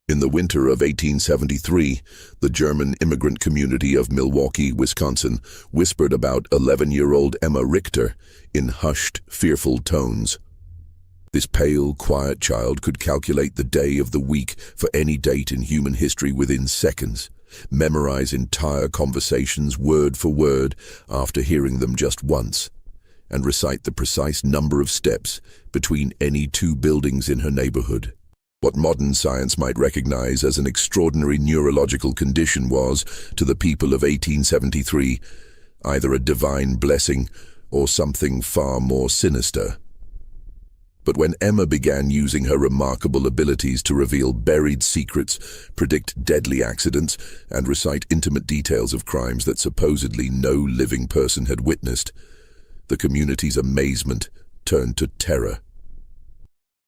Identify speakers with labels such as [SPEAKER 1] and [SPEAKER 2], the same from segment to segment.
[SPEAKER 1] In the winter of 1873, the German immigrant community of Milwaukee, Wisconsin, whispered about 11-year-old Emma Richter in hushed, fearful tones. This pale, quiet child could calculate the day of the week for any date in human history within seconds, memorize entire conversations word for word after hearing them just once, and recite the precise number of steps between any two buildings in her neighborhood. What modern science might recognize as an extraordinary neurological condition was, to the people of 1873, either a divine blessing or something far more sinister. But when Emma began using her remarkable abilities to reveal buried secrets, predict deadly accidents, and recite intimate details of crimes that supposedly no living person had witnessed, the community's amazement turned to terror.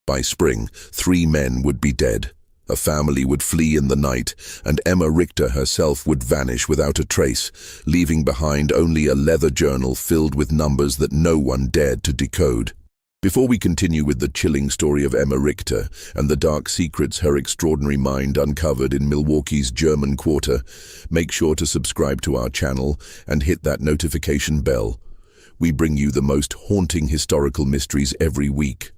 [SPEAKER 1] By spring, 3 men would be dead, a family would flee in the night, and Emma Richter herself would vanish without a trace, leaving behind only a leather journal filled with numbers that no one dared to decode. Before we continue with the chilling story of Emma Richter and the dark secrets her extraordinary mind uncovered in Milwaukee's German Quarter, make sure to subscribe to our channel and hit that notification bell. We bring you the most haunting historical mysteries every week.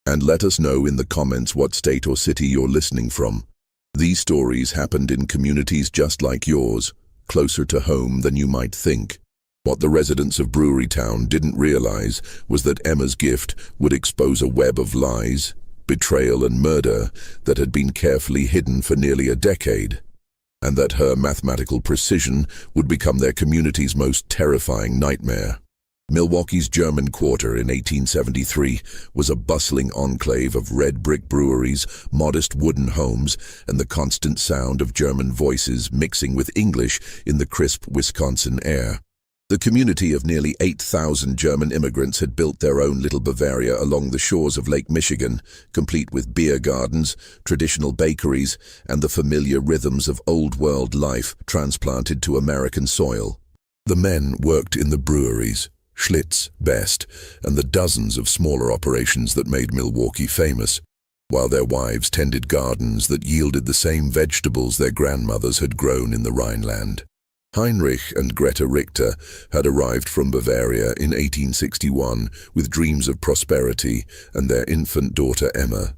[SPEAKER 1] And let us know in the comments what state or city you're listening from. These stories happened in communities just like yours, closer to home than you might think. What the residents of Brewery Town didn't realize was that Emma's gift would expose a web of lies, betrayal and murder that had been carefully hidden for nearly a decade, and that her mathematical precision would become their community's most terrifying nightmare. Milwaukee's German Quarter in 1873 was a bustling enclave of red brick breweries, modest wooden homes, and the constant sound of German voices mixing with English in the crisp Wisconsin air. The community of nearly 8,000 German immigrants had built their own little Bavaria along the shores of Lake Michigan, complete with beer gardens, traditional bakeries, and the familiar rhythms of old-world life transplanted to American soil. The men worked in the breweries, Schlitz, Best, and the dozens of smaller operations that made Milwaukee famous, while their wives tended gardens that yielded the same vegetables their grandmothers had grown in the Rhineland. Heinrich and Greta Richter had arrived from Bavaria in 1861 with dreams of prosperity and their infant daughter Emma.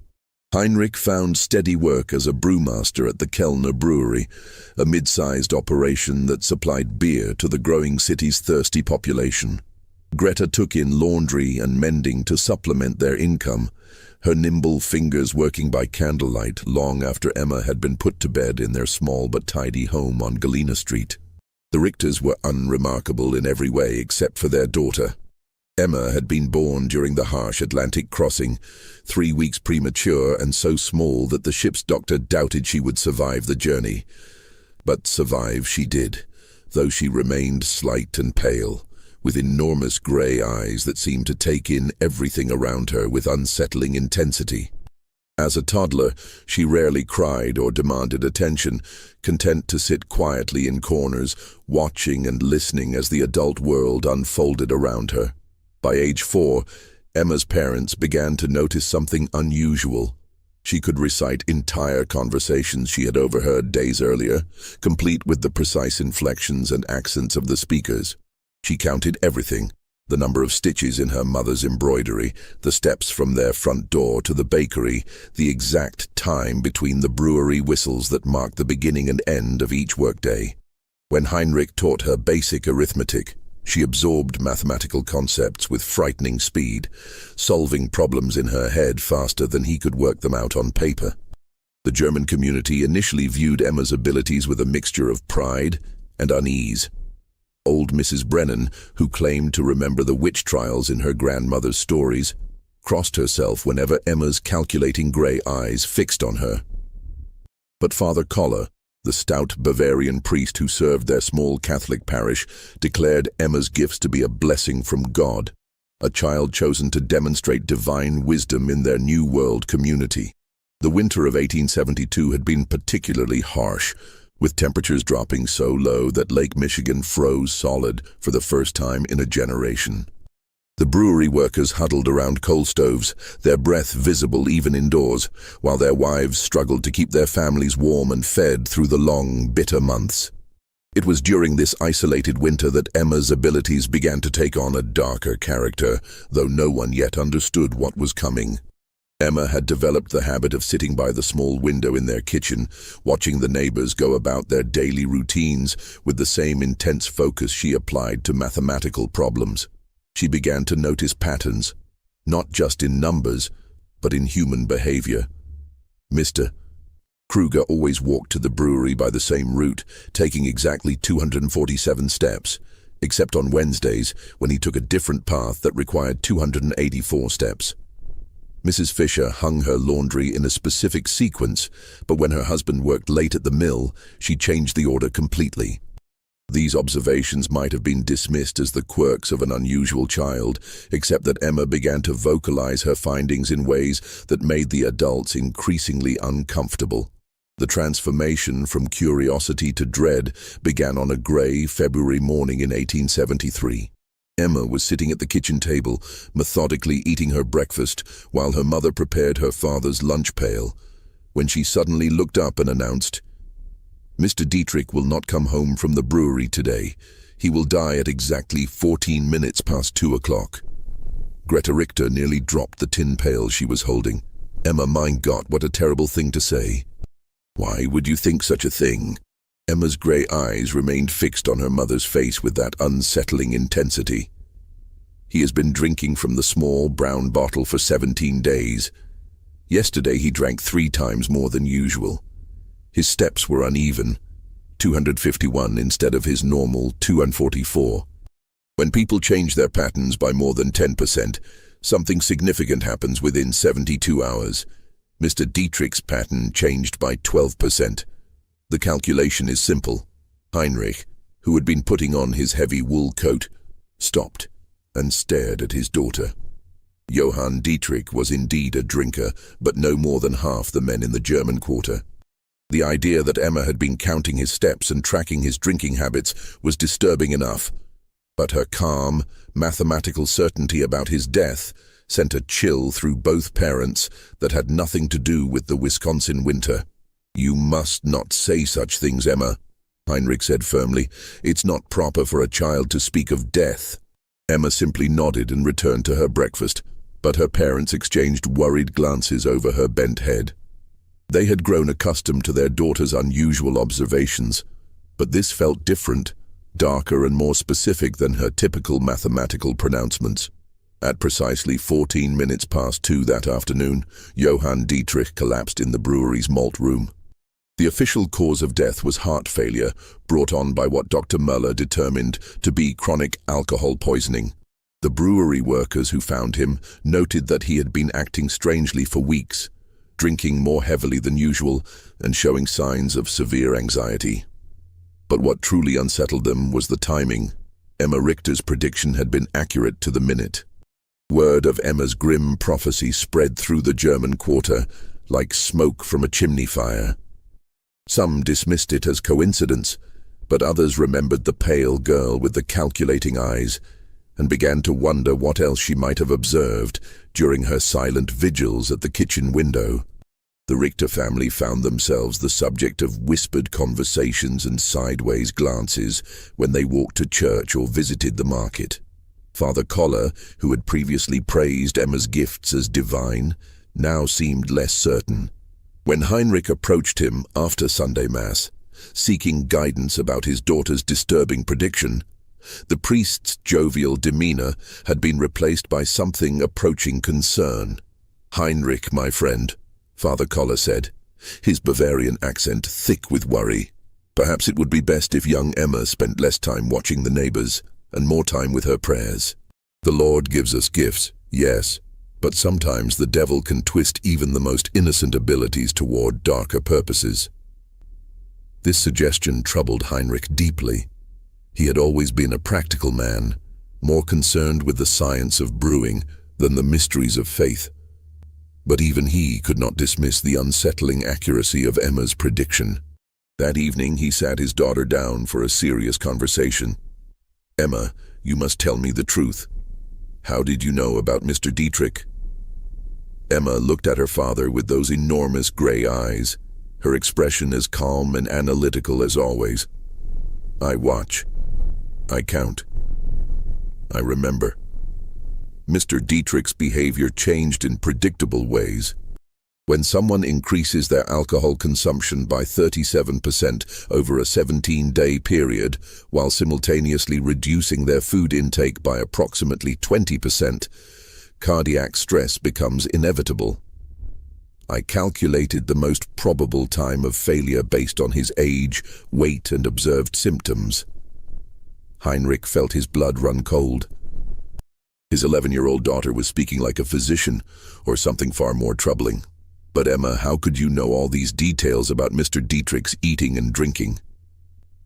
[SPEAKER 1] Heinrich found steady work as a brewmaster at the Kellner Brewery, a mid-sized operation that supplied beer to the growing city's thirsty population. Greta took in laundry and mending to supplement their income, her nimble fingers working by candlelight long after Emma had been put to bed in their small but tidy home on Galena Street. The Richters were unremarkable in every way except for their daughter. Emma had been born during the harsh Atlantic crossing, 3 weeks premature and so small that the ship's doctor doubted she would survive the journey. But survive she did, though she remained slight and pale, with enormous grey eyes that seemed to take in everything around her with unsettling intensity. As a toddler, she rarely cried or demanded attention, content to sit quietly in corners, watching and listening as the adult world unfolded around her. By age 4, Emma's parents began to notice something unusual. She could recite entire conversations she had overheard days earlier, complete with the precise inflections and accents of the speakers. She counted everything: the number of stitches in her mother's embroidery, the steps from their front door to the bakery, the exact time between the brewery whistles that marked the beginning and end of each workday. When Heinrich taught her basic arithmetic, she absorbed mathematical concepts with frightening speed, solving problems in her head faster than he could work them out on paper. The German community initially viewed Emma's abilities with a mixture of pride and unease. Old Mrs. Brennan, who claimed to remember the witch trials in her grandmother's stories, crossed herself whenever Emma's calculating grey eyes fixed on her. But Father Koller, the stout Bavarian priest who served their small Catholic parish, declared Emma's gifts to be a blessing from God, a child chosen to demonstrate divine wisdom in their New World community. The winter of 1872 had been particularly harsh, with temperatures dropping so low that Lake Michigan froze solid for the first time in a generation. The brewery workers huddled around coal stoves, their breath visible even indoors, while their wives struggled to keep their families warm and fed through the long, bitter months. It was during this isolated winter that Emma's abilities began to take on a darker character, though no one yet understood what was coming. Emma had developed the habit of sitting by the small window in their kitchen, watching the neighbors go about their daily routines with the same intense focus she applied to mathematical problems. She began to notice patterns, not just in numbers, but in human behavior. Mr. Kruger always walked to the brewery by the same route, taking exactly 247 steps, except on Wednesdays when he took a different path that required 284 steps. Mrs. Fisher hung her laundry in a specific sequence, but when her husband worked late at the mill, she changed the order completely. These observations might have been dismissed as the quirks of an unusual child, except that Emma began to vocalize her findings in ways that made the adults increasingly uncomfortable. The transformation from curiosity to dread began on a gray February morning in 1873. Emma was sitting at the kitchen table, methodically eating her breakfast, while her mother prepared her father's lunch pail, when she suddenly looked up and announced, "Mr. Dietrich will not come home from the brewery today. He will die at exactly 14 minutes past 2 o'clock. Greta Richter nearly dropped the tin pail she was holding. Emma, mein Gott, what a terrible thing to say. Why would you think such a thing? Emma's grey eyes remained fixed on her mother's face with that unsettling intensity. He has been drinking from the small brown bottle for 17 days. Yesterday he drank 3 times more than usual. His steps were uneven, 251 instead of his normal 244. When people change their patterns by more than 10%, something significant happens within 72 hours. Mr. Dietrich's pattern changed by 12%. The calculation is simple. Heinrich, who had been putting on his heavy wool coat, stopped and stared at his daughter. Johann Dietrich was indeed a drinker, but no more than half the men in the German quarter. The idea that Emma had been counting his steps and tracking his drinking habits was disturbing enough, but her calm, mathematical certainty about his death sent a chill through both parents that had nothing to do with the Wisconsin winter. "You must not say such things, Emma," Heinrich said firmly. "It's not proper for a child to speak of death." Emma simply nodded and returned to her breakfast, but her parents exchanged worried glances over her bent head. They had grown accustomed to their daughter's unusual observations, but this felt different, darker and more specific than her typical mathematical pronouncements. At precisely 14 minutes past 2 that afternoon, Johann Dietrich collapsed in the brewery's malt room. The official cause of death was heart failure, brought on by what Dr. Muller determined to be chronic alcohol poisoning. The brewery workers who found him noted that he had been acting strangely for weeks, drinking more heavily than usual and showing signs of severe anxiety. But what truly unsettled them was the timing. Emma Richter's prediction had been accurate to the minute. Word of Emma's grim prophecy spread through the German quarter like smoke from a chimney fire. Some dismissed it as coincidence, but others remembered the pale girl with the calculating eyes and began to wonder what else she might have observed during her silent vigils at the kitchen window. The Richter family found themselves the subject of whispered conversations and sideways glances when they walked to church or visited the market. Father Koller, who had previously praised Emma's gifts as divine, now seemed less certain. When Heinrich approached him after Sunday Mass, seeking guidance about his daughter's disturbing prediction, the priest's jovial demeanor had been replaced by something approaching concern. "Heinrich, my friend," Father Koller said, his Bavarian accent thick with worry. "Perhaps it would be best if young Emma spent less time watching the neighbors and more time with her prayers. The Lord gives us gifts, yes, but sometimes the devil can twist even the most innocent abilities toward darker purposes." This suggestion troubled Heinrich deeply. He had always been a practical man, more concerned with the science of brewing than the mysteries of faith. But even he could not dismiss the unsettling accuracy of Emma's prediction. That evening he sat his daughter down for a serious conversation. "Emma, you must tell me the truth. How did you know about Mr. Dietrich? Emma looked at her father with those enormous gray eyes, her expression as calm and analytical as always. I watch. I count. I remember. Mr. Dietrich's behavior changed in predictable ways. When someone increases their alcohol consumption by 37% over a 17-day period, while simultaneously reducing their food intake by approximately 20%, cardiac stress becomes inevitable. I calculated the most probable time of failure based on his age, weight, and observed symptoms. Heinrich felt his blood run cold. His 11-year-old daughter was speaking like a physician, or something far more troubling. But Emma, how could you know all these details about Mr. Dietrich's eating and drinking?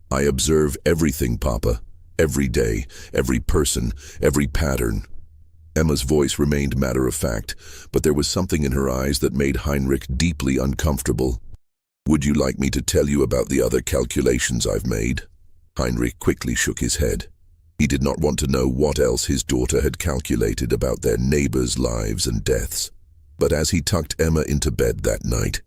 [SPEAKER 1] I observe everything, Papa. Every day, every person, every pattern. Emma's voice remained matter-of-fact, but there was something in her eyes that made Heinrich deeply uncomfortable. Would you like me to tell you about the other calculations I've made? Heinrich quickly shook his head. He did not want to know what else his daughter had calculated about their neighbors' lives and deaths. But as he tucked Emma into bed that night,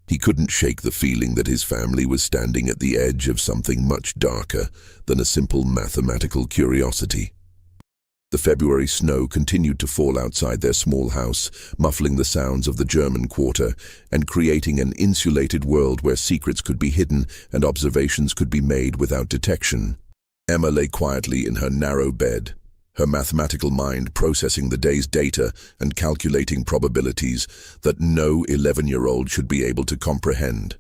[SPEAKER 1] he couldn't shake the feeling that his family was standing at the edge of something much darker than a simple mathematical curiosity. The February snow continued to fall outside their small house, muffling the sounds of the German quarter and creating an insulated world where secrets could be hidden and observations could be made without detection. Emma lay quietly in her narrow bed, her mathematical mind processing the day's data and calculating probabilities that no 11-year-old should be able to comprehend,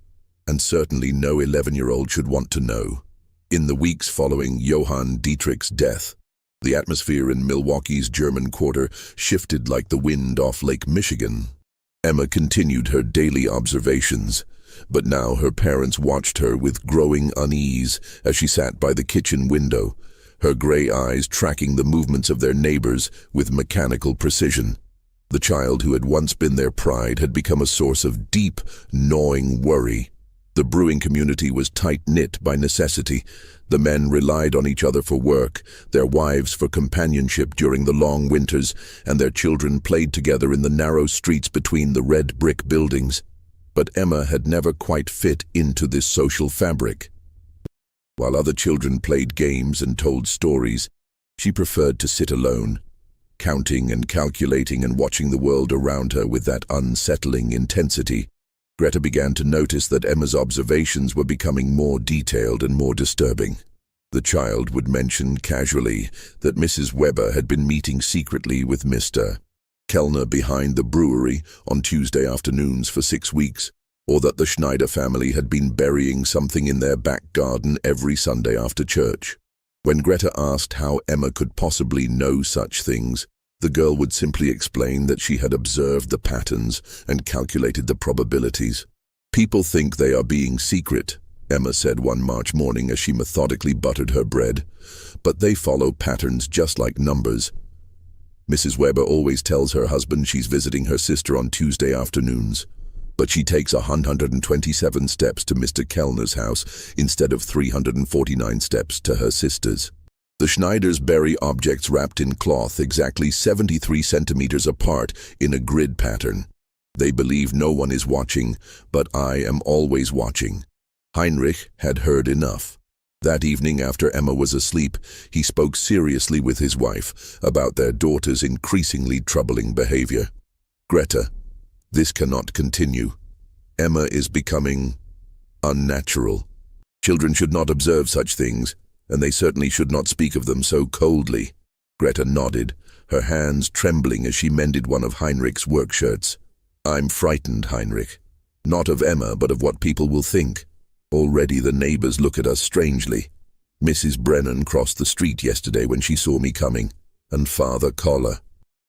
[SPEAKER 1] and certainly no 11-year-old should want to know. In the weeks following Johann Dietrich's death, the atmosphere in Milwaukee's German quarter shifted like the wind off Lake Michigan. Emma continued her daily observations, but now her parents watched her with growing unease as she sat by the kitchen window, her gray eyes tracking the movements of their neighbors with mechanical precision. The child who had once been their pride had become a source of deep, gnawing worry. The brewing community was tight-knit by necessity. The men relied on each other for work, their wives for companionship during the long winters, and their children played together in the narrow streets between the red brick buildings. But Emma had never quite fit into this social fabric. While other children played games and told stories, she preferred to sit alone, counting and calculating and watching the world around her with that unsettling intensity. Greta began to notice that Emma's observations were becoming more detailed and more disturbing. The child would mention casually that Mrs. Weber had been meeting secretly with Mr. Kellner behind the brewery on Tuesday afternoons for 6 weeks, or that the Schneider family had been burying something in their back garden every Sunday after church. When Greta asked how Emma could possibly know such things, the girl would simply explain that she had observed the patterns and calculated the probabilities. "People think they are being secret," Emma said one March morning as she methodically buttered her bread, "but they follow patterns just like numbers. Mrs. Weber always tells her husband she's visiting her sister on Tuesday afternoons, but she takes 127 steps to Mr. Kellner's house instead of 349 steps to her sister's. The Schneiders bury objects wrapped in cloth exactly 73 centimeters apart in a grid pattern. They believe no one is watching, but I am always watching." Heinrich had heard enough. That evening, after Emma was asleep, he spoke seriously with his wife about their daughter's increasingly troubling behavior. "Greta, this cannot continue. Emma is becoming unnatural. Children should not observe such things, and they certainly should not speak of them so coldly." Greta nodded, her hands trembling as she mended one of Heinrich's work shirts. "I'm frightened, Heinrich. Not of Emma, but of what people will think. Already the neighbors look at us strangely. Mrs. Brennan crossed the street yesterday when she saw me coming, and Father Koller.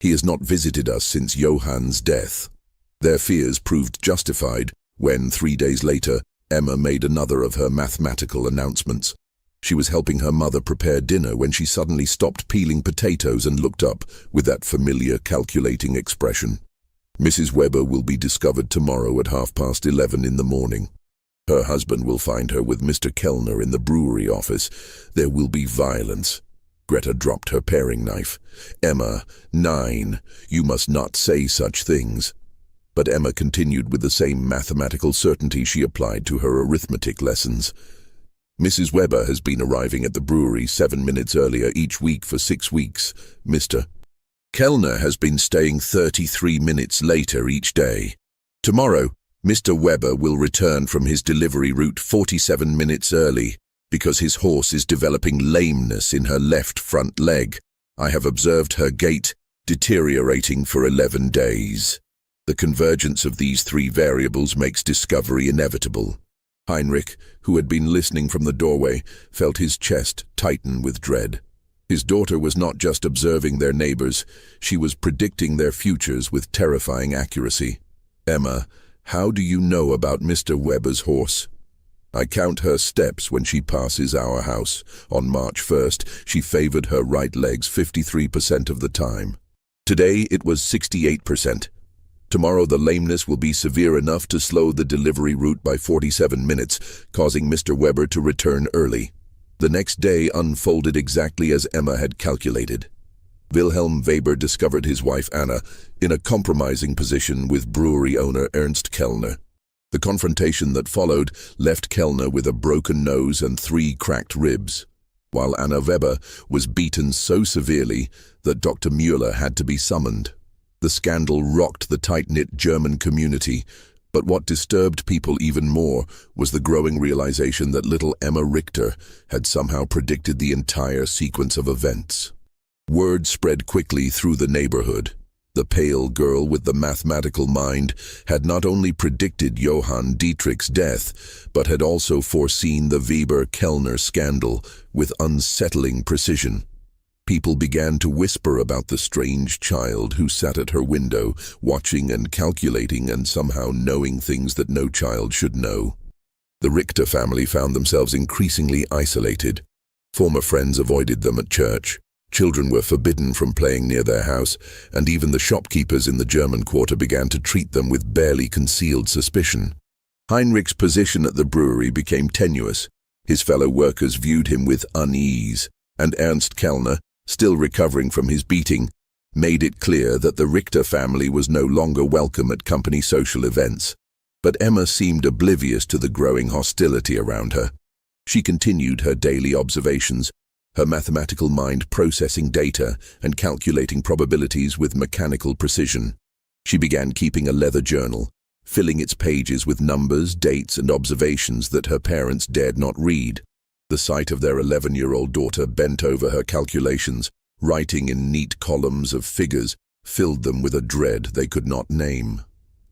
[SPEAKER 1] He has not visited us since Johann's death." Their fears proved justified when, 3 days later, Emma made another of her mathematical announcements. She was helping her mother prepare dinner when she suddenly stopped peeling potatoes and looked up with that familiar calculating expression. "Mrs. Weber will be discovered tomorrow at 11:30 in the morning. Her husband will find her with Mr. Kellner in the brewery office. There will be violence. Greta dropped her paring knife. "Emma, 9. You must not say such things." But Emma continued with the same mathematical certainty she applied to her arithmetic lessons. "Mrs. Weber has been arriving at the brewery 7 minutes earlier each week for 6 weeks. Mr. Kellner has been staying 33 minutes later each day. Tomorrow, Mr. Weber will return from his delivery route 47 minutes early because his horse is developing lameness in her left front leg. I have observed her gait deteriorating for 11 days. The convergence of these 3 variables makes discovery inevitable." Heinrich, who had been listening from the doorway, felt his chest tighten with dread. His daughter was not just observing their neighbors, she was predicting their futures with terrifying accuracy. "Emma, how do you know about Mr. Weber's horse?" "I count her steps when she passes our house. On March 1st, she favored her right legs 53% of the time. Today, it was 68%. Tomorrow, the lameness will be severe enough to slow the delivery route by 47 minutes, causing Mr. Weber to return early." The next day unfolded exactly as Emma had calculated. Wilhelm Weber discovered his wife Anna in a compromising position with brewery owner Ernst Kellner. The confrontation that followed left Kellner with a broken nose and 3 cracked ribs, while Anna Weber was beaten so severely that Dr. Müller had to be summoned. The scandal rocked the tight-knit German community, but what disturbed people even more was the growing realization that little Emma Richter had somehow predicted the entire sequence of events. Word spread quickly through the neighborhood. The pale girl with the mathematical mind had not only predicted Johann Dietrich's death, but had also foreseen the Weber-Kellner scandal with unsettling precision. People began to whisper about the strange child who sat at her window, watching and calculating and somehow knowing things that no child should know. The Richter family found themselves increasingly isolated. Former friends avoided them at church. Children were forbidden from playing near their house, and even the shopkeepers in the German quarter began to treat them with barely concealed suspicion. Heinrich's position at the brewery became tenuous. His fellow workers viewed him with unease, and Ernst Kellner, still recovering from his beating, made it clear that the Richter family was no longer welcome at company social events. But Emma seemed oblivious to the growing hostility around her. She continued her daily observations, her mathematical mind processing data and calculating probabilities with mechanical precision. She began keeping a leather journal, filling its pages with numbers, dates, and observations that her parents dared not read. The sight of their 11-year-old daughter bent over her calculations, writing in neat columns of figures, filled them with a dread they could not name.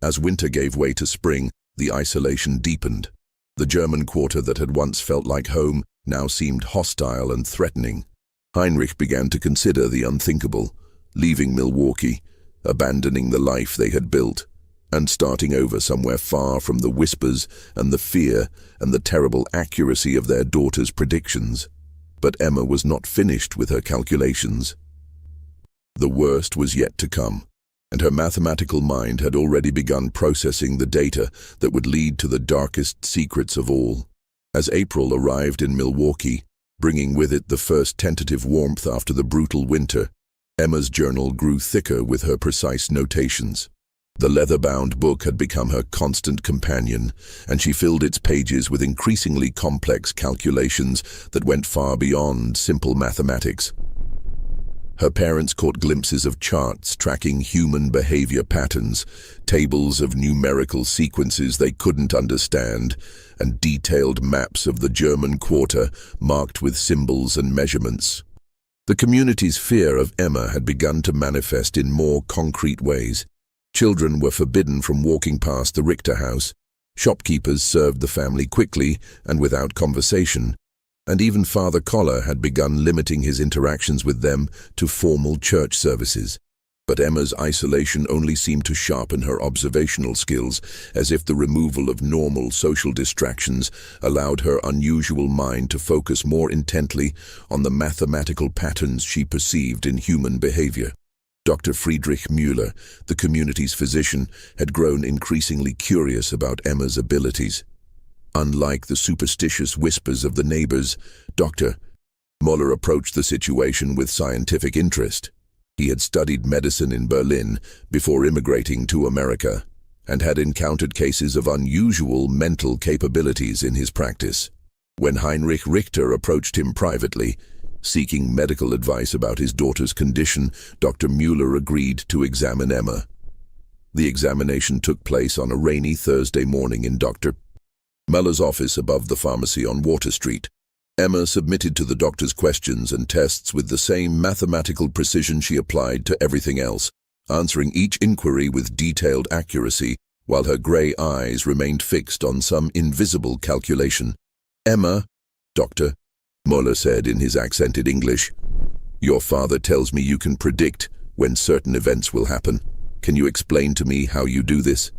[SPEAKER 1] As winter gave way to spring, the isolation deepened. The German quarter that had once felt like home now seemed hostile and threatening. Heinrich began to consider the unthinkable, leaving Milwaukee, abandoning the life they had built, and starting over somewhere far from the whispers and the fear and the terrible accuracy of their daughter's predictions. But Emma was not finished with her calculations. The worst was yet to come, and her mathematical mind had already begun processing the data that would lead to the darkest secrets of all. As April arrived in Milwaukee, bringing with it the first tentative warmth after the brutal winter, Emma's journal grew thicker with her precise notations. The leather-bound book had become her constant companion, and she filled its pages with increasingly complex calculations that went far beyond simple mathematics. Her parents caught glimpses of charts tracking human behavior patterns, tables of numerical sequences they couldn't understand, and detailed maps of the German quarter marked with symbols and measurements. The community's fear of Emma had begun to manifest in more concrete ways. Children were forbidden from walking past the Richter house. Shopkeepers served the family quickly and without conversation, and even Father Koller had begun limiting his interactions with them to formal church services. But Emma's isolation only seemed to sharpen her observational skills, as if the removal of normal social distractions allowed her unusual mind to focus more intently on the mathematical patterns she perceived in human behavior. Dr. Friedrich Müller, the community's physician, had grown increasingly curious about Emma's abilities. Unlike the superstitious whispers of the neighbors, Dr. Muller approached the situation with scientific interest. He had studied medicine in Berlin before immigrating to America and had encountered cases of unusual mental capabilities in his practice. When Heinrich Richter approached him privately, seeking medical advice about his daughter's condition, Dr. Muller agreed to examine Emma. The examination took place on a rainy Thursday morning in Dr. Muller's office above the pharmacy on Water Street. Emma submitted to the doctor's questions and tests with the same mathematical precision she applied to everything else, answering each inquiry with detailed accuracy, while her grey eyes remained fixed on some invisible calculation. "Emma," Dr. Muller said in his accented English, "your father tells me you can predict when certain events will happen. Can you explain to me how you do this?"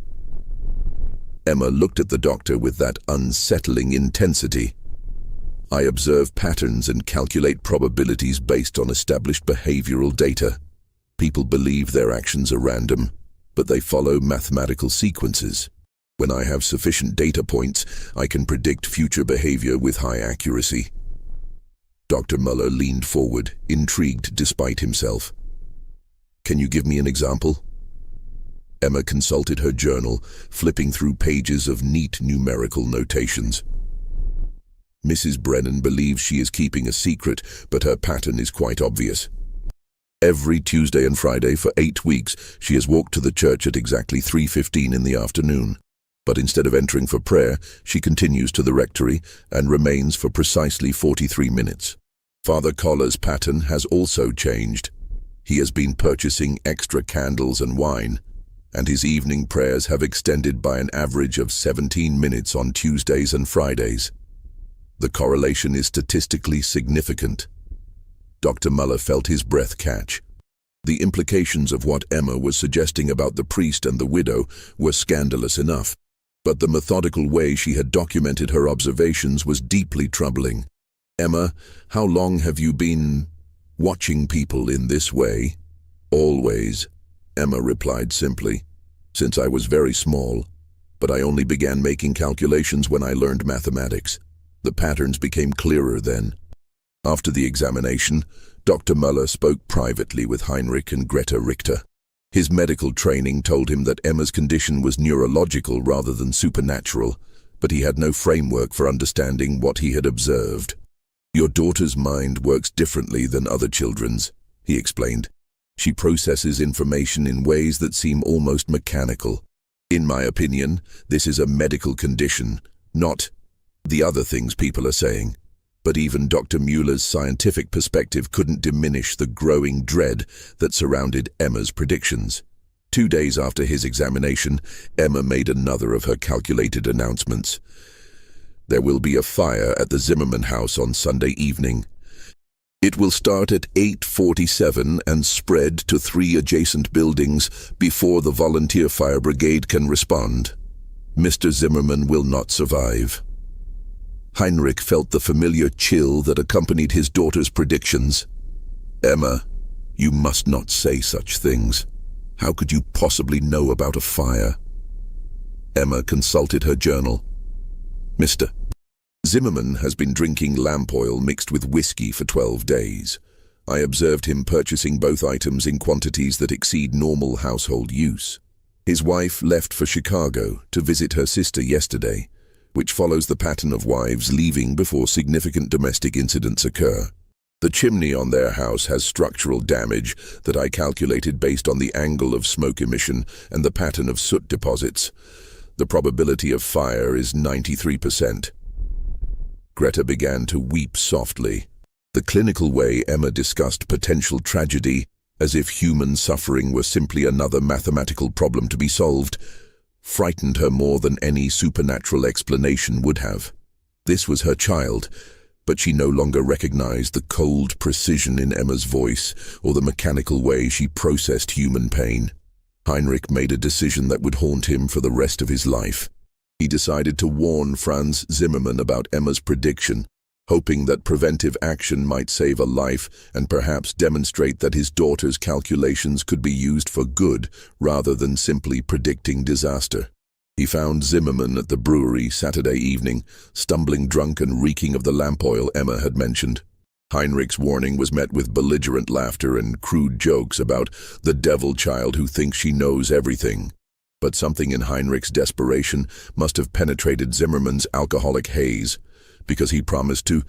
[SPEAKER 1] Emma looked at the doctor with that unsettling intensity. "I observe patterns and calculate probabilities based on established behavioral data. People believe their actions are random, but they follow mathematical sequences. When I have sufficient data points, I can predict future behavior with high accuracy." Dr. Muller leaned forward, intrigued despite himself. "Can you give me an example?" Emma consulted her journal, flipping through pages of neat numerical notations. "Mrs. Brennan believes she is keeping a secret, but her pattern is quite obvious. Every Tuesday and Friday for 8 weeks, she has walked to the church at exactly 3:15 in the afternoon. But instead of entering for prayer, she continues to the rectory and remains for precisely 43 minutes. Father Collar's pattern has also changed. He has been purchasing extra candles and wine, and his evening prayers have extended by an average of 17 minutes on Tuesdays and Fridays. The correlation is statistically significant." Dr. Muller felt his breath catch. The implications of what Emma was suggesting about the priest and the widow were scandalous enough, but the methodical way she had documented her observations was deeply troubling. "Emma, how long have you been watching people in this way?" "Always," Emma replied simply. "Since I was very small, but I only began making calculations when I learned mathematics. The patterns became clearer then." After the examination, Dr. Muller spoke privately with Heinrich and Greta Richter. His medical training told him that Emma's condition was neurological rather than supernatural, but he had no framework for understanding what he had observed. "Your daughter's mind works differently than other children's," he explained. "She processes information in ways that seem almost mechanical. In my opinion, this is a medical condition, not the other things people are saying." But even Dr. Muller's scientific perspective couldn't diminish the growing dread that surrounded Emma's predictions. 2 days after his examination, Emma made another of her calculated announcements. "There will be a fire at the Zimmerman house on Sunday evening. It will start at 8:47 and spread to 3 adjacent buildings before the volunteer fire brigade can respond. Mr. Zimmerman will not survive." Heinrich felt the familiar chill that accompanied his daughter's predictions. "Emma, you must not say such things. How could you possibly know about a fire?" Emma consulted her journal. "Mr. Zimmerman has been drinking lamp oil mixed with whiskey for 12 days. I observed him purchasing both items in quantities that exceed normal household use. His wife left for Chicago to visit her sister yesterday, which follows the pattern of wives leaving before significant domestic incidents occur. The chimney on their house has structural damage that I calculated based on the angle of smoke emission and the pattern of soot deposits. The probability of fire is 93%. Greta began to weep softly. The clinical way Emma discussed potential tragedy, as if human suffering were simply another mathematical problem to be solved, frightened her more than any supernatural explanation would have. This was her child, but she no longer recognized the cold precision in Emma's voice or the mechanical way she processed human pain. Heinrich made a decision that would haunt him for the rest of his life. He decided to warn Franz Zimmermann about Emma's prediction, hoping that preventive action might save a life and perhaps demonstrate that his daughter's calculations could be used for good rather than simply predicting disaster. He found Zimmermann at the brewery Saturday evening, stumbling drunk and reeking of the lamp oil Emma had mentioned. Heinrich's warning was met with belligerent laughter and crude jokes about the devil child who thinks she knows everything. But something in Heinrich's desperation must have penetrated Zimmerman's alcoholic haze, because he promised to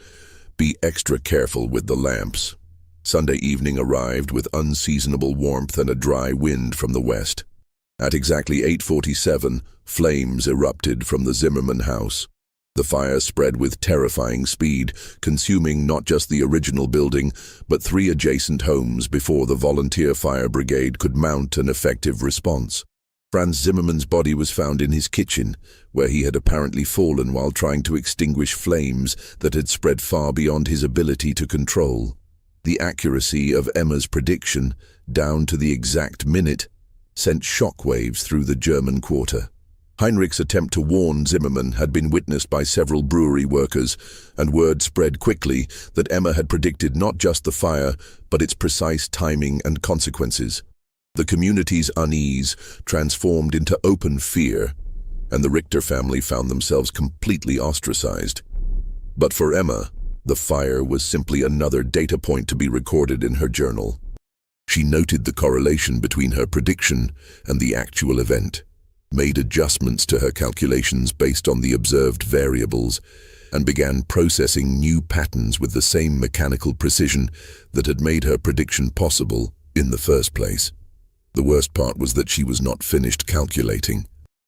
[SPEAKER 1] be extra careful with the lamps. Sunday evening arrived with unseasonable warmth and a dry wind from the west. At exactly 8:47, flames erupted from the Zimmerman house. The fire spread with terrifying speed, consuming not just the original building, but 3 adjacent homes before the volunteer fire brigade could mount an effective response. Franz Zimmerman's body was found in his kitchen, where he had apparently fallen while trying to extinguish flames that had spread far beyond his ability to control. The accuracy of Emma's prediction, down to the exact minute, sent shockwaves through the German quarter. Heinrich's attempt to warn Zimmerman had been witnessed by several brewery workers, and word spread quickly that Emma had predicted not just the fire, but its precise timing and consequences. The community's unease transformed into open fear, and the Richter family found themselves completely ostracized. But for Emma, the fire was simply another data point to be recorded in her journal. She noted the correlation between her prediction and the actual event, made adjustments to her calculations based on the observed variables, and began processing new patterns with the same mechanical precision that had made her prediction possible in the first place. The worst part was that she was not finished calculating.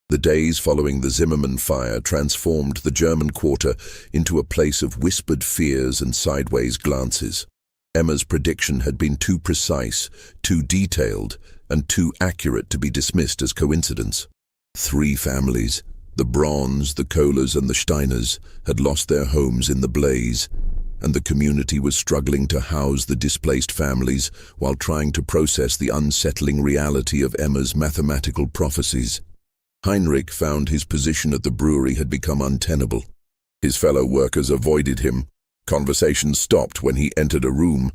[SPEAKER 1] The days following the Zimmerman fire transformed the German quarter into a place of whispered fears and sideways glances. Emma's prediction had been too precise, too detailed, and too accurate to be dismissed as coincidence. 3 families, the Brauns, the Kohlers, and the Steiners, had lost their homes in the blaze, and the community was struggling to house the displaced families while trying to process the unsettling reality of Emma's mathematical prophecies. Heinrich found his position at the brewery had become untenable. His fellow workers avoided him. Conversations stopped when he entered a room,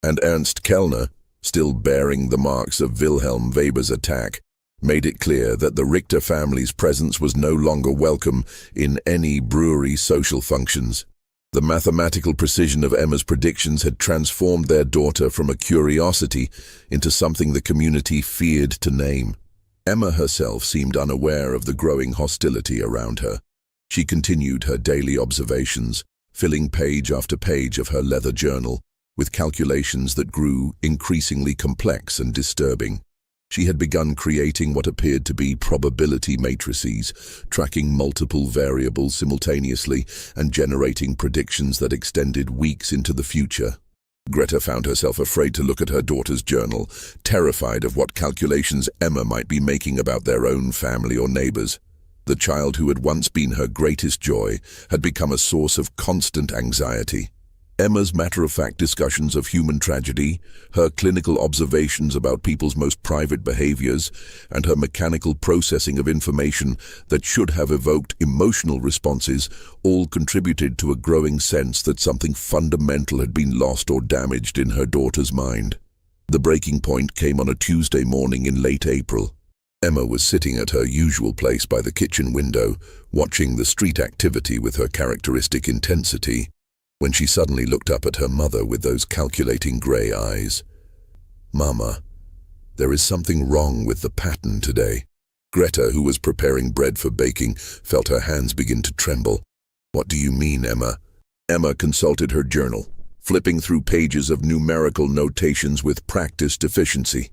[SPEAKER 1] and Ernst Kellner, still bearing the marks of Wilhelm Weber's attack, made it clear that the Richter family's presence was no longer welcome in any brewery social functions. The mathematical precision of Emma's predictions had transformed their daughter from a curiosity into something the community feared to name. Emma herself seemed unaware of the growing hostility around her. She continued her daily observations, filling page after page of her leather journal with calculations that grew increasingly complex and disturbing. She had begun creating what appeared to be probability matrices, tracking multiple variables simultaneously and generating predictions that extended weeks into the future. Greta found herself afraid to look at her daughter's journal, terrified of what calculations Emma might be making about their own family or neighbors. The child who had once been her greatest joy had become a source of constant anxiety. Emma's matter-of-fact discussions of human tragedy, her clinical observations about people's most private behaviors, and her mechanical processing of information that should have evoked emotional responses all contributed to a growing sense that something fundamental had been lost or damaged in her daughter's mind. The breaking point came on a Tuesday morning in late April. Emma was sitting at her usual place by the kitchen window, watching the street activity with her characteristic intensity, when she suddenly looked up at her mother with those calculating grey eyes. "Mama, there is something wrong with the pattern today." Greta, who was preparing bread for baking, felt her hands begin to tremble. "What do you mean, Emma?" Emma consulted her journal, flipping through pages of numerical notations with practiced efficiency.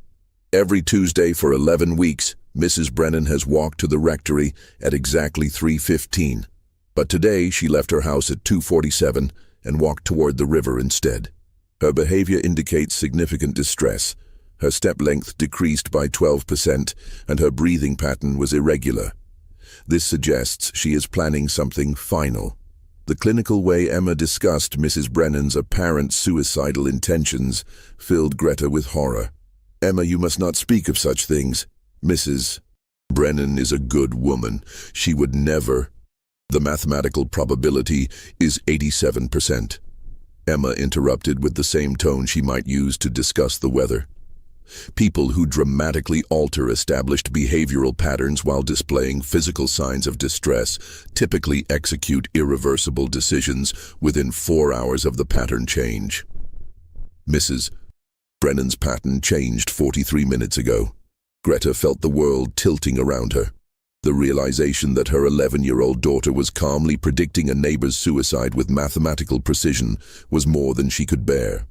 [SPEAKER 1] "Every Tuesday for 11 weeks, Mrs. Brennan has walked to the rectory at exactly 3:15. But today she left her house at 2:47 and walked toward the river instead. Her behavior indicates significant distress. Her step length decreased by 12%, and her breathing pattern was irregular. This suggests she is planning something final." The clinical way Emma discussed Mrs. Brennan's apparent suicidal intentions filled Greta with horror. "Emma, you must not speak of such things. Mrs. Brennan is a good woman. She would never. The mathematical probability is 87%. Emma interrupted with the same tone she might use to discuss the weather. People who dramatically alter established behavioral patterns while displaying physical signs of distress typically execute irreversible decisions within 4 hours of the pattern change. Mrs. Brennan's pattern changed 43 minutes ago. Greta felt the world tilting around her. The realization that her 11-year-old daughter was calmly predicting a neighbor's suicide with mathematical precision was more than she could bear.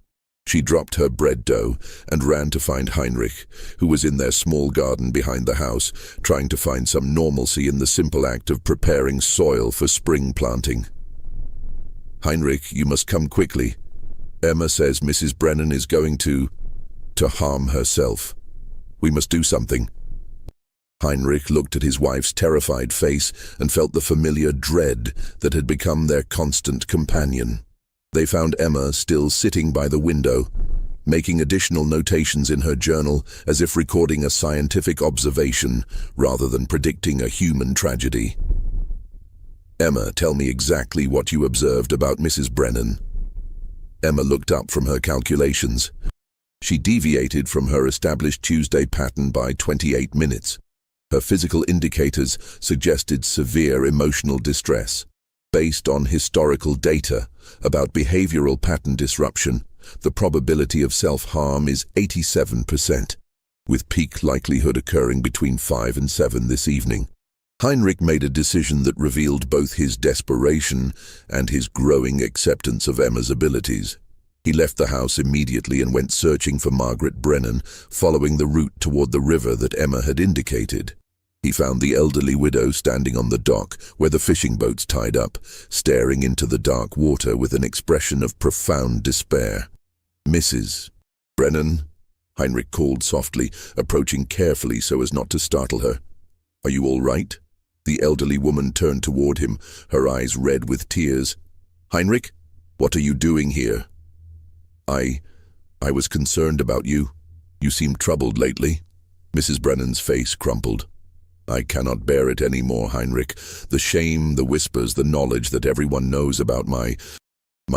[SPEAKER 1] She dropped her bread dough and ran to find Heinrich, who was in their small garden behind the house, trying to find some normalcy in the simple act of preparing soil for spring planting. "Heinrich, you must come quickly. Emma says Mrs. Brennan is going to harm herself. We must do something." Heinrich looked at his wife's terrified face and felt the familiar dread that had become their constant companion. They found Emma still sitting by the window, making additional notations in her journal as if recording a scientific observation rather than predicting a human tragedy. "Emma, tell me exactly what you observed about Mrs. Brennan." Emma looked up from her calculations. She deviated from her established Tuesday pattern by 28 minutes. Her physical indicators suggested severe emotional distress. Based on historical data about behavioral pattern disruption, the probability of self-harm is 87%, with peak likelihood occurring between 5 and 7 this evening. Heinrich made a decision that revealed both his desperation and his growing acceptance of Emma's abilities. He left the house immediately and went searching for Margaret Brennan, following the route toward the river that Emma had indicated. He found the elderly widow standing on the dock where the fishing boats tied up, staring into the dark water with an expression of profound despair. "Mrs. Brennan," Heinrich called softly, approaching carefully so as not to startle her. "Are you all right?" The elderly woman turned toward him, her eyes red with tears. "Heinrich, what are you doing here?" I was concerned about you. You seem troubled lately." Mrs. Brennan's face crumpled. "I cannot bear it any more, Heinrich. The shame, the whispers, the knowledge that everyone knows about my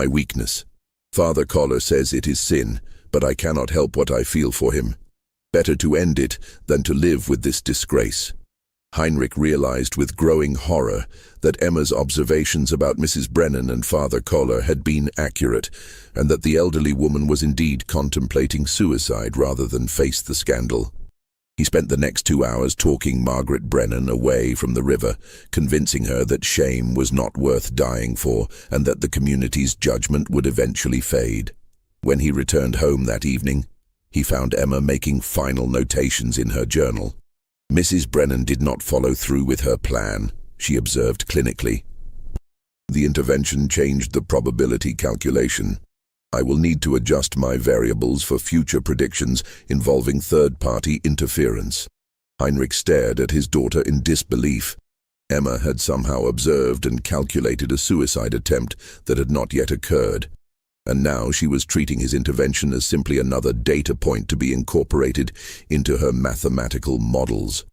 [SPEAKER 1] weakness. Father Koller says it is sin, but I cannot help what I feel for him. Better to end it than to live with this disgrace." Heinrich realized with growing horror that Emma's observations about Mrs. Brennan and Father Koller had been accurate, and that the elderly woman was indeed contemplating suicide rather than face the scandal. He spent the next 2 hours talking Margaret Brennan away from the river, convincing her that shame was not worth dying for and that the community's judgment would eventually fade. When he returned home that evening, he found Emma making final notations in her journal. "Mrs. Brennan did not follow through with her plan," she observed clinically. "The intervention changed the probability calculation. I will need to adjust my variables for future predictions involving third-party interference." Heinrich stared at his daughter in disbelief. Emma had somehow observed and calculated a suicide attempt that had not yet occurred, and now she was treating his intervention as simply another data point to be incorporated into her mathematical models.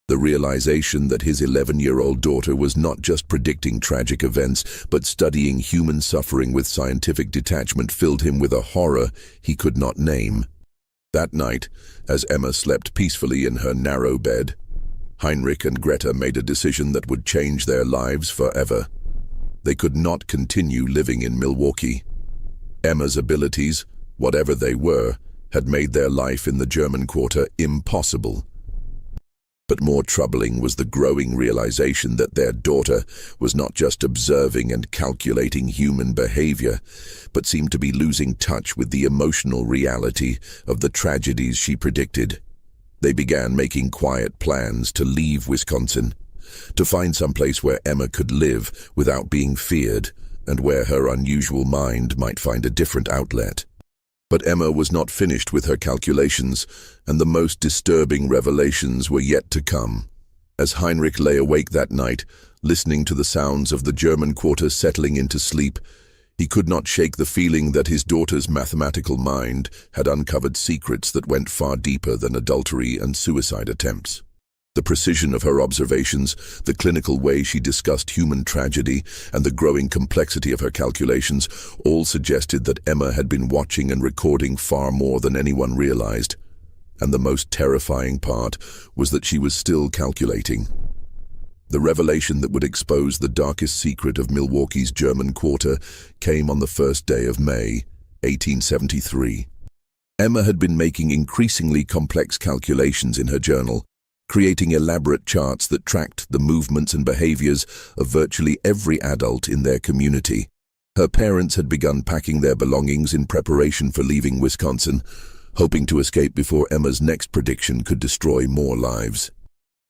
[SPEAKER 1] The realization that his 11-year-old daughter was not just predicting tragic events, but studying human suffering with scientific detachment filled him with a horror he could not name. That night, as Emma slept peacefully in her narrow bed, Heinrich and Greta made a decision that would change their lives forever. They could not continue living in Milwaukee. Emma's abilities, whatever they were, had made their life in the German quarter impossible. But more troubling was the growing realization that their daughter was not just observing and calculating human behavior, but seemed to be losing touch with the emotional reality of the tragedies she predicted. They began making quiet plans to leave Wisconsin, to find someplace where Emma could live without being feared, and where her unusual mind might find a different outlet. But Emma was not finished with her calculations, and the most disturbing revelations were yet to come. As Heinrich lay awake that night, listening to the sounds of the German quarter settling into sleep, he could not shake the feeling that his daughter's mathematical mind had uncovered secrets that went far deeper than adultery and suicide attempts. The precision of her observations, the clinical way she discussed human tragedy, and the growing complexity of her calculations all suggested that Emma had been watching and recording far more than anyone realized. And the most terrifying part was that she was still calculating. The revelation that would expose the darkest secret of Milwaukee's German Quarter came on the first day of May, 1873. Emma had been making increasingly complex calculations in her journal, creating elaborate charts that tracked the movements and behaviors of virtually every adult in their community. Her parents had begun packing their belongings in preparation for leaving Wisconsin, hoping to escape before Emma's next prediction could destroy more lives.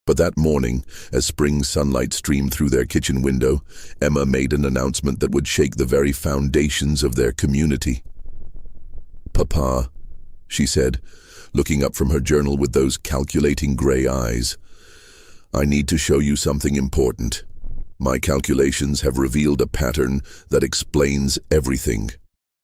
[SPEAKER 1] But that morning, as spring sunlight streamed through their kitchen window, Emma made an announcement that would shake the very foundations of their community. "Papa," she said, looking up from her journal with those calculating gray eyes, "I need to show you something important. My calculations have revealed a pattern that explains everything."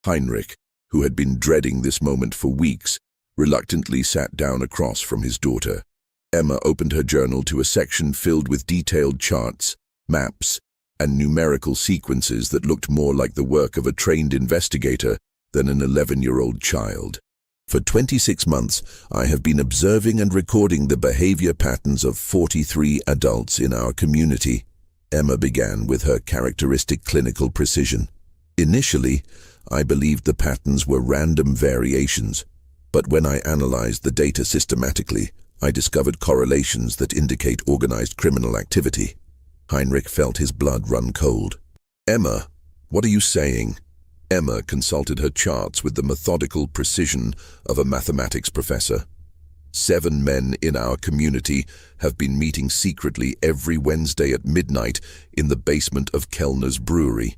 [SPEAKER 1] Heinrich, who had been dreading this moment for weeks, reluctantly sat down across from his daughter. Emma opened her journal to a section filled with detailed charts, maps, and numerical sequences that looked more like the work of a trained investigator than an 11-year-old child. "For 26 months, I have been observing and recording the behavior patterns of 43 adults in our community," Emma began with her characteristic clinical precision. "Initially, I believed the patterns were random variations, but when I analyzed the data systematically, I discovered correlations that indicate organized criminal activity." Heinrich felt his blood run cold. "Emma, what are you saying?" Emma consulted her charts with the methodical precision of a mathematics professor. 7 men in our community have been meeting secretly every Wednesday at midnight in the basement of Kellner's brewery.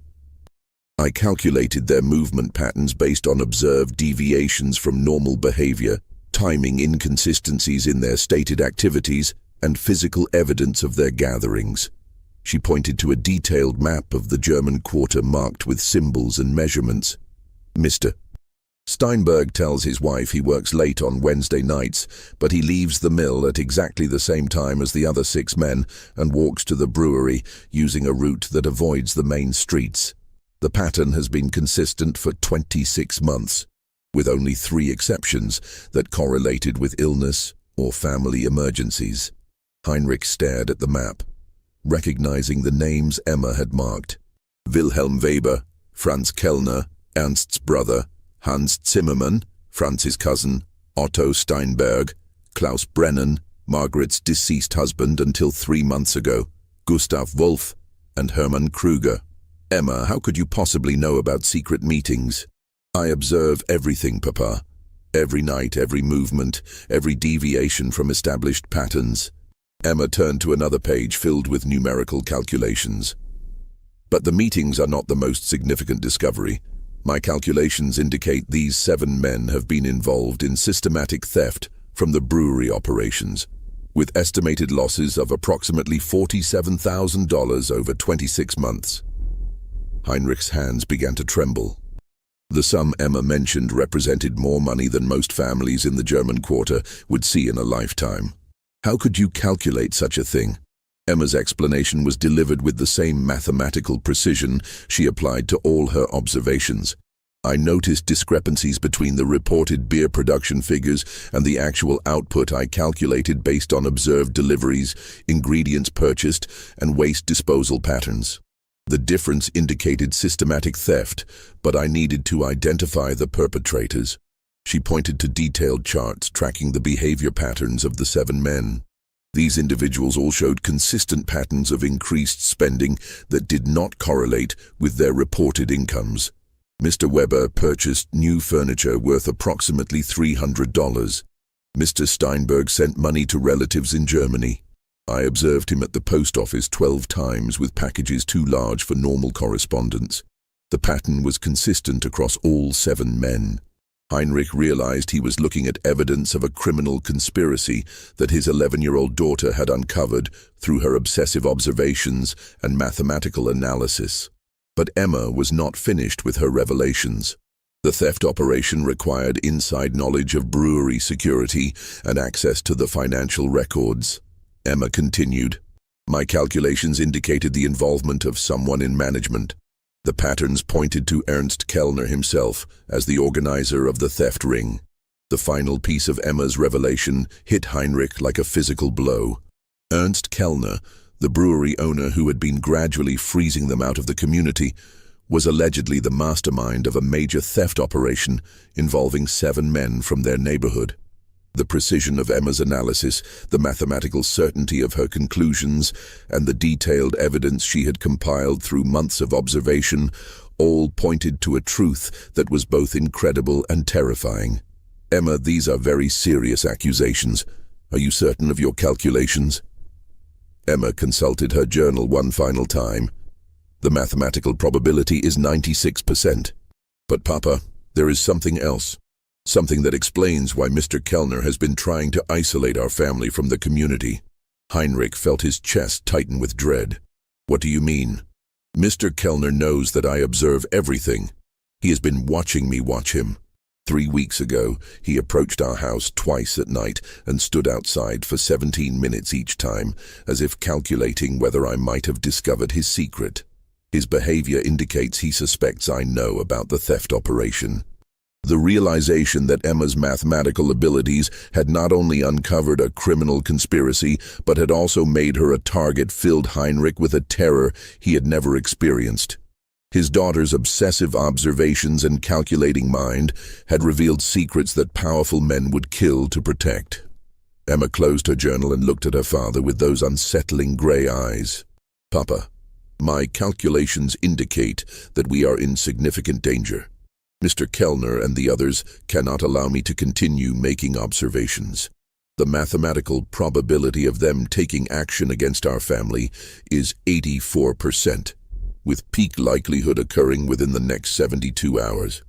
[SPEAKER 1] I calculated their movement patterns based on observed deviations from normal behavior, timing inconsistencies in their stated activities, and physical evidence of their gatherings. She pointed to a detailed map of the German Quarter marked with symbols and measurements. "Mr. Steinberg tells his wife he works late on Wednesday nights, but he leaves the mill at exactly the same time as the other 6 men and walks to the brewery using a route that avoids the main streets. The pattern has been consistent for 26 months, with only 3 exceptions that correlated with illness or family emergencies." Heinrich stared at the map, recognizing the names Emma had marked. Wilhelm Weber, Franz Kellner, Ernst's brother, Hans Zimmermann, Franz's cousin, Otto Steinberg, Klaus Brennan, Margaret's deceased husband until 3 months ago, Gustav Wolf, and Hermann Kruger. "Emma, how could you possibly know about secret meetings?" "I observe everything, Papa. Every night, every movement, every deviation from established patterns." Emma turned to another page filled with numerical calculations. "But the meetings are not the most significant discovery. My calculations indicate these 7 men have been involved in systematic theft from the brewery operations, with estimated losses of approximately $47,000 over 26 months. Heinrich's hands began to tremble. The sum Emma mentioned represented more money than most families in the German Quarter would see in a lifetime. "How could you calculate such a thing?" Emma's explanation was delivered with the same mathematical precision she applied to all her observations. "I noticed discrepancies between the reported beer production figures and the actual output I calculated based on observed deliveries, ingredients purchased, and waste disposal patterns. The difference indicated systematic theft, but I needed to identify the perpetrators." She pointed to detailed charts tracking the behavior patterns of the 7 men. These individuals all showed consistent patterns of increased spending that did not correlate with their reported incomes. Mr. Weber purchased new furniture worth approximately $300. Mr. Steinberg sent money to relatives in Germany. I observed him at the post office 12 times with packages too large for normal correspondence. The pattern was consistent across all 7 men. Heinrich realized he was looking at evidence of a criminal conspiracy that his 11-year-old daughter had uncovered through her obsessive observations and mathematical analysis. But Emma was not finished with her revelations. The theft operation required inside knowledge of brewery security and access to the financial records. Emma continued, "My calculations indicated the involvement of someone in management. The patterns pointed to Ernst Kellner himself as the organizer of the theft ring. The final piece of Emma's revelation hit Heinrich like a physical blow. Ernst Kellner, the brewery owner who had been gradually freezing them out of the community, was allegedly the mastermind of a major theft operation involving 7 men from their neighborhood. The precision of Emma's analysis, the mathematical certainty of her conclusions, and the detailed evidence she had compiled through months of observation all pointed to a truth that was both incredible and terrifying. Emma, these are very serious accusations. Are you certain of your calculations? Emma consulted her journal one final time. The mathematical probability is 96%. But Papa, there is something else. Something that explains why Mr. Kellner has been trying to isolate our family from the community. Heinrich felt his chest tighten with dread. What do you mean? Mr. Kellner knows that I observe everything. He has been watching me watch him. 3 weeks ago, he approached our house twice at night and stood outside for 17 minutes each time, as if calculating whether I might have discovered his secret. His behavior indicates he suspects I know about the theft operation. The realization that Emma's mathematical abilities had not only uncovered a criminal conspiracy, but had also made her a target filled Heinrich with a terror he had never experienced. His daughter's obsessive observations and calculating mind had revealed secrets that powerful men would kill to protect. Emma closed her journal and looked at her father with those unsettling gray eyes. Papa, my calculations indicate that we are in significant danger. Mr. Kellner and the others cannot allow me to continue making observations. The mathematical probability of them taking action against our family is 84%. With peak likelihood occurring within the next 72 hours.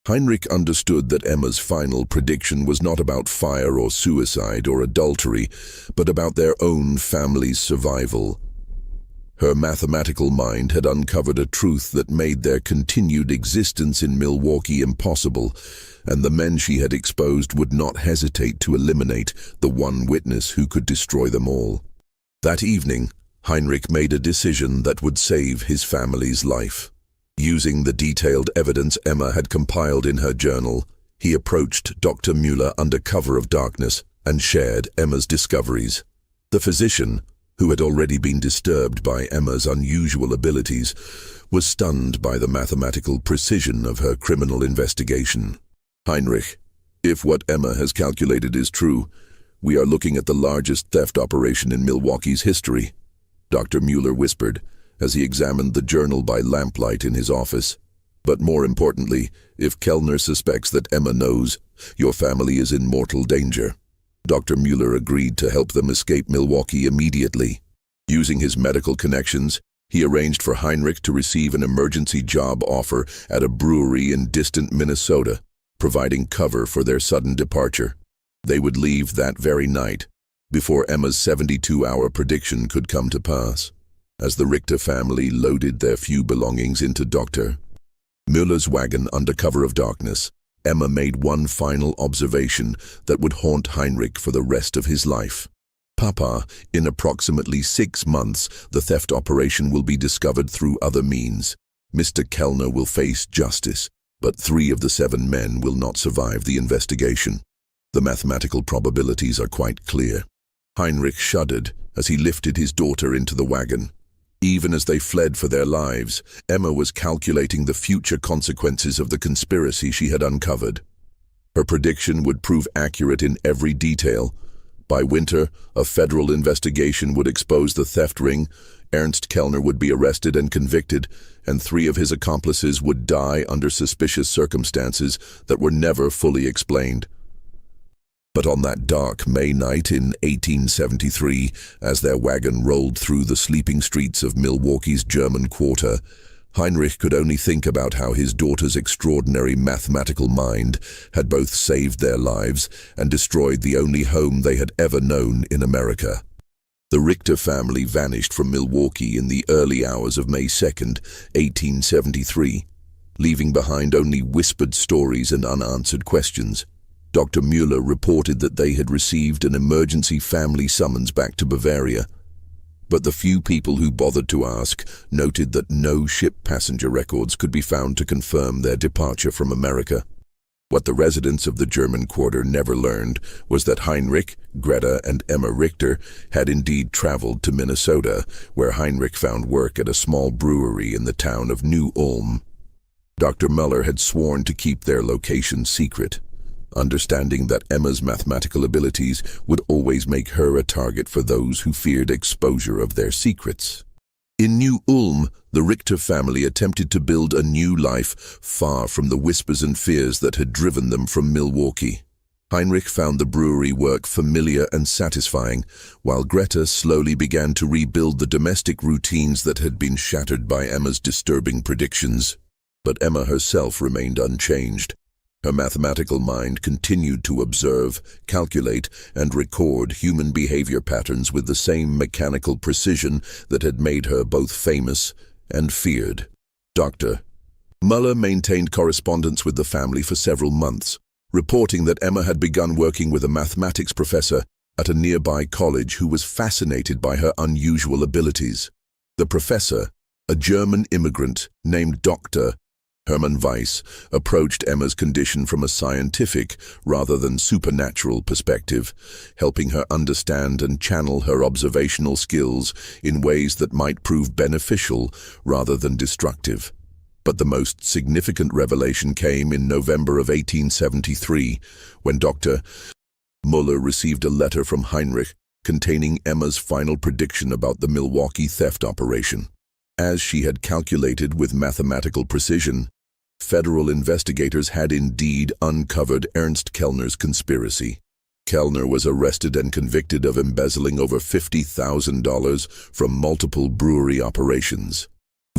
[SPEAKER 1] Heinrich understood that Emma's final prediction was not about fire or suicide or adultery, but about their own family's survival. Her mathematical mind had uncovered a truth that made their continued existence in Milwaukee impossible, and the men she had exposed would not hesitate to eliminate the one witness who could destroy them all. That evening, Heinrich made a decision that would save his family's life. Using the detailed evidence Emma had compiled in her journal, he approached Dr. Müller under cover of darkness and shared Emma's discoveries. The physician, who had already been disturbed by Emma's unusual abilities, was stunned by the mathematical precision of her criminal investigation. Heinrich, if what Emma has calculated is true, we are looking at the largest theft operation in Milwaukee's history. Dr. Müller whispered, as he examined the journal by lamplight in his office. But more importantly, if Kellner suspects that Emma knows, your family is in mortal danger. Dr. Müller agreed to help them escape Milwaukee immediately. Using his medical connections, he arranged for Heinrich to receive an emergency job offer at a brewery in distant Minnesota, providing cover for their sudden departure. They would leave that very night, before Emma's 72-hour prediction could come to pass. As the Richter family loaded their few belongings into Dr. Müller's wagon under cover of darkness, Emma made one final observation that would haunt Heinrich for the rest of his life. Papa, in approximately 6 months, the theft operation will be discovered through other means. Mr. Kellner will face justice, but 3 of the 7 men will not survive the investigation. The mathematical probabilities are quite clear. Heinrich shuddered as he lifted his daughter into the wagon. Even as they fled for their lives, Emma was calculating the future consequences of the conspiracy she had uncovered. Her prediction would prove accurate in every detail. By winter, a federal investigation would expose the theft ring, Ernst Kellner would be arrested and convicted, and 3 of his accomplices would die under suspicious circumstances that were never fully explained. But on that dark May night in 1873, as their wagon rolled through the sleeping streets of Milwaukee's German Quarter, Heinrich could only think about how his daughter's extraordinary mathematical mind had both saved their lives and destroyed the only home they had ever known in America. The Richter family vanished from Milwaukee in the early hours of May 2nd, 1873, leaving behind only whispered stories and unanswered questions. Dr. Müller reported that they had received an emergency family summons back to Bavaria, but the few people who bothered to ask noted that no ship passenger records could be found to confirm their departure from America. What the residents of the German quarter never learned was that Heinrich, Greta, and Emma Richter had indeed traveled to Minnesota, where Heinrich found work at a small brewery in the town of New Ulm. Dr. Muller had sworn to keep their location secret, understanding that Emma's mathematical abilities would always make her a target for those who feared exposure of their secrets. In New Ulm, the Richter family attempted to build a new life far from the whispers and fears that had driven them from Milwaukee. Heinrich found the brewery work familiar and satisfying, while Greta slowly began to rebuild the domestic routines that had been shattered by Emma's disturbing predictions. But Emma herself remained unchanged. Her mathematical mind continued to observe, calculate, and record human behavior patterns with the same mechanical precision that had made her both famous and feared. Dr. Muller maintained correspondence with the family for several months, reporting that Emma had begun working with a mathematics professor at a nearby college who was fascinated by her unusual abilities. The professor, a German immigrant named Dr. Hermann Weiss, approached Emma's condition from a scientific rather than supernatural perspective, helping her understand and channel her observational skills in ways that might prove beneficial rather than destructive. But the most significant revelation came in November of 1873, when Dr. Muller received a letter from Heinrich containing Emma's final prediction about the Milwaukee theft operation. As she had calculated with mathematical precision, federal investigators had indeed uncovered Ernst Kellner's conspiracy. Kellner was arrested and convicted of embezzling over $50,000 from multiple brewery operations.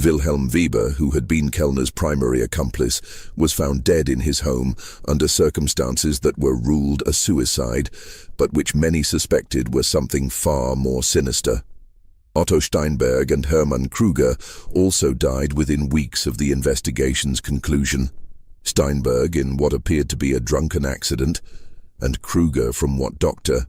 [SPEAKER 1] Wilhelm Weber, who had been Kellner's primary accomplice, was found dead in his home under circumstances that were ruled a suicide, but which many suspected were something far more sinister. Otto Steinberg and Hermann Kruger also died within weeks of the investigation's conclusion. Steinberg in what appeared to be a drunken accident, and Kruger from what Dr.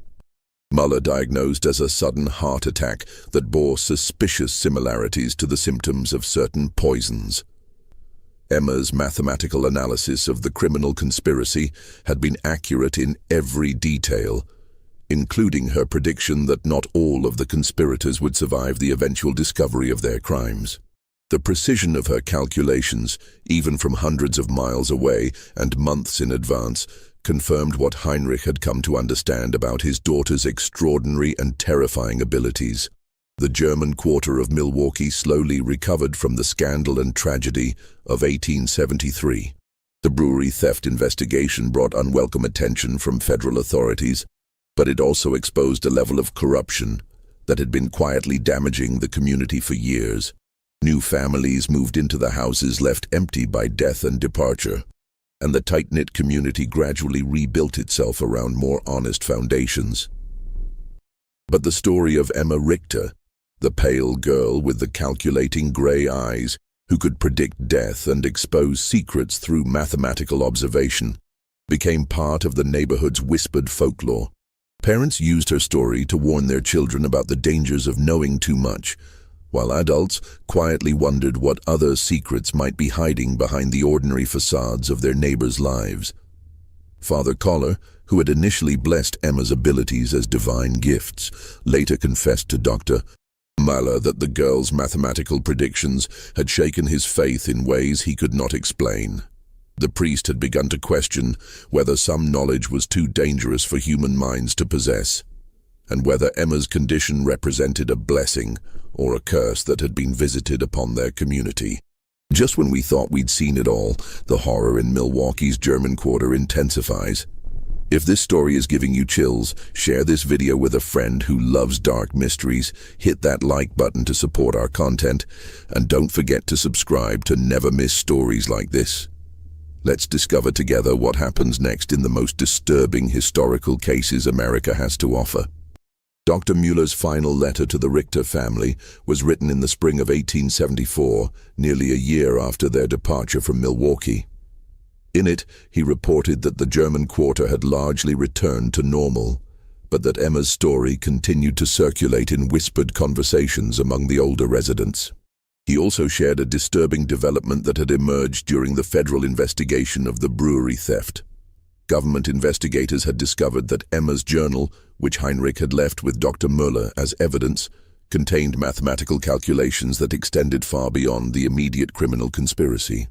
[SPEAKER 1] Muller diagnosed as a sudden heart attack that bore suspicious similarities to the symptoms of certain poisons. Emma's mathematical analysis of the criminal conspiracy had been accurate in every detail, including her prediction that not all of the conspirators would survive the eventual discovery of their crimes. The precision of her calculations, even from hundreds of miles away and months in advance, confirmed what Heinrich had come to understand about his daughter's extraordinary and terrifying abilities. The German quarter of Milwaukee slowly recovered from the scandal and tragedy of 1873. The brewery theft investigation brought unwelcome attention from federal authorities, but it also exposed a level of corruption that had been quietly damaging the community for years. New families moved into the houses left empty by death and departure, and the tight-knit community gradually rebuilt itself around more honest foundations. But the story of Emma Richter, the pale girl with the calculating gray eyes who could predict death and expose secrets through mathematical observation, became part of the neighborhood's whispered folklore. Parents used her story to warn their children about the dangers of knowing too much, while adults quietly wondered what other secrets might be hiding behind the ordinary facades of their neighbors' lives. Father Koller, who had initially blessed Emma's abilities as divine gifts, later confessed to Dr. Muller that the girl's mathematical predictions had shaken his faith in ways he could not explain. The priest had begun to question whether some knowledge was too dangerous for human minds to possess, and whether Emma's condition represented a blessing or a curse that had been visited upon their community. Just when we thought we'd seen it all, the horror in Milwaukee's German quarter intensifies. If this story is giving you chills, share this video with a friend who loves dark mysteries, hit that like button to support our content, and don't forget to subscribe to never miss stories like this. Let's discover together what happens next in the most disturbing historical cases America has to offer. Dr. Muller's final letter to the Richter family was written in the spring of 1874, nearly a year after their departure from Milwaukee. In it, he reported that the German quarter had largely returned to normal, but that Emma's story continued to circulate in whispered conversations among the older residents. He also shared a disturbing development that had emerged during the federal investigation of the brewery theft. government investigators had discovered that Emma's journal, which Heinrich had left with Dr. Müller as evidence, contained mathematical calculations that extended far beyond the immediate criminal conspiracy.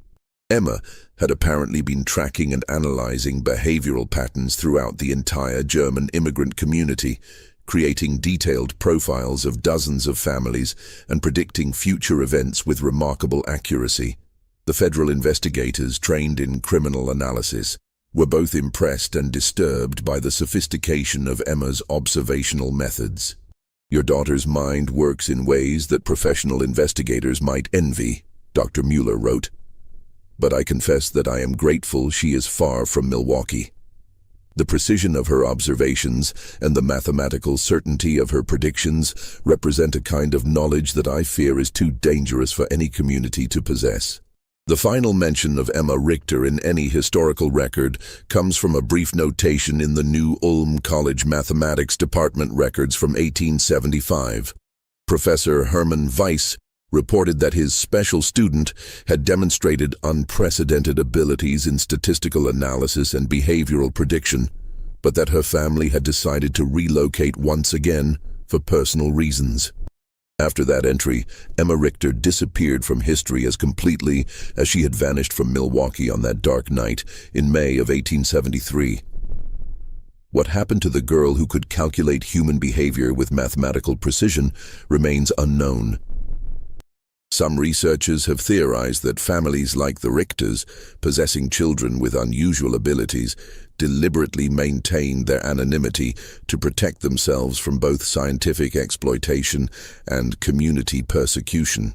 [SPEAKER 1] Emma had apparently been tracking and analyzing behavioral patterns throughout the entire German immigrant community, creating detailed profiles of dozens of families and predicting future events with remarkable accuracy. The federal investigators, trained in criminal analysis, were both impressed and disturbed by the sophistication of Emma's observational methods. "Your daughter's mind works in ways that professional investigators might envy," Dr. Müller wrote. "But I confess that I am grateful she is far from Milwaukee. The precision of her observations and the mathematical certainty of her predictions represent a kind of knowledge that I fear is too dangerous for any community to possess." The final mention of Emma Richter in any historical record comes from a brief notation in the New Ulm College Mathematics Department records from 1875. Professor Hermann Weiss reported that his special student had demonstrated unprecedented abilities in statistical analysis and behavioral prediction, but that her family had decided to relocate once again for personal reasons. After that entry, Emma Richter disappeared from history as completely as she had vanished from Milwaukee on that dark night in May of 1873. What happened to the girl who could calculate human behavior with mathematical precision remains unknown. Some researchers have theorized that families like the Richters, possessing children with unusual abilities, deliberately maintained their anonymity to protect themselves from both scientific exploitation and community persecution.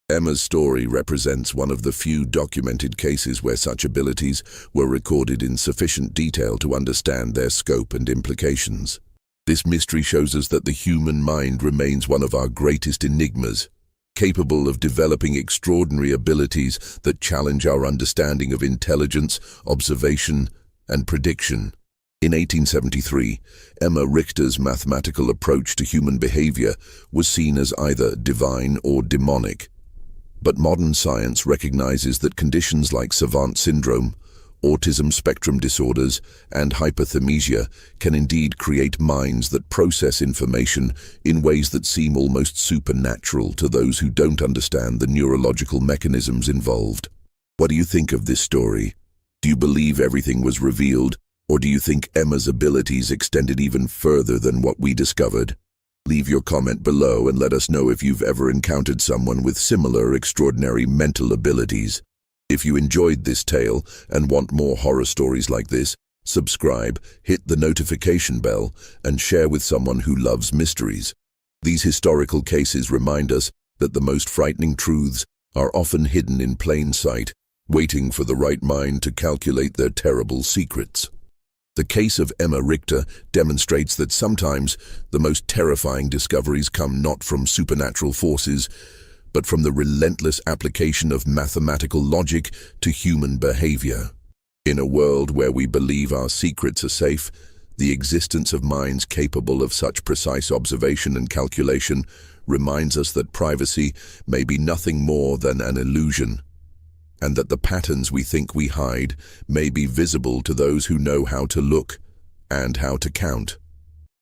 [SPEAKER 1] Emma's story represents one of the few documented cases where such abilities were recorded in sufficient detail to understand their scope and implications. This mystery shows us that the human mind remains one of our greatest enigmas, capable of developing extraordinary abilities that challenge our understanding of intelligence, observation, and prediction. In 1873, Emma Richter's mathematical approach to human behavior was seen as either divine or demonic. But modern science recognizes that conditions like savant syndrome, autism spectrum disorders, and hyperthymesia can indeed create minds that process information in ways that seem almost supernatural to those who don't understand the neurological mechanisms involved. What do you think of this story? Do you believe everything was revealed, or do you think Emma's abilities extended even further than what we discovered? Leave your comment below and let us know if you've ever encountered someone with similar extraordinary mental abilities. If you enjoyed this tale and want more horror stories like this, subscribe, hit the notification bell, and share with someone who loves mysteries. These historical cases remind us that the most frightening truths are often hidden in plain sight, waiting for the right mind to calculate their terrible secrets. The case of Emma Richter demonstrates that sometimes the most terrifying discoveries come not from supernatural forces, but from the relentless application of mathematical logic to human behavior. In a world where we believe our secrets are safe, the existence of minds capable of such precise observation and calculation reminds us that privacy may be nothing more than an illusion, and that the patterns we think we hide may be visible to those who know how to look and how to count.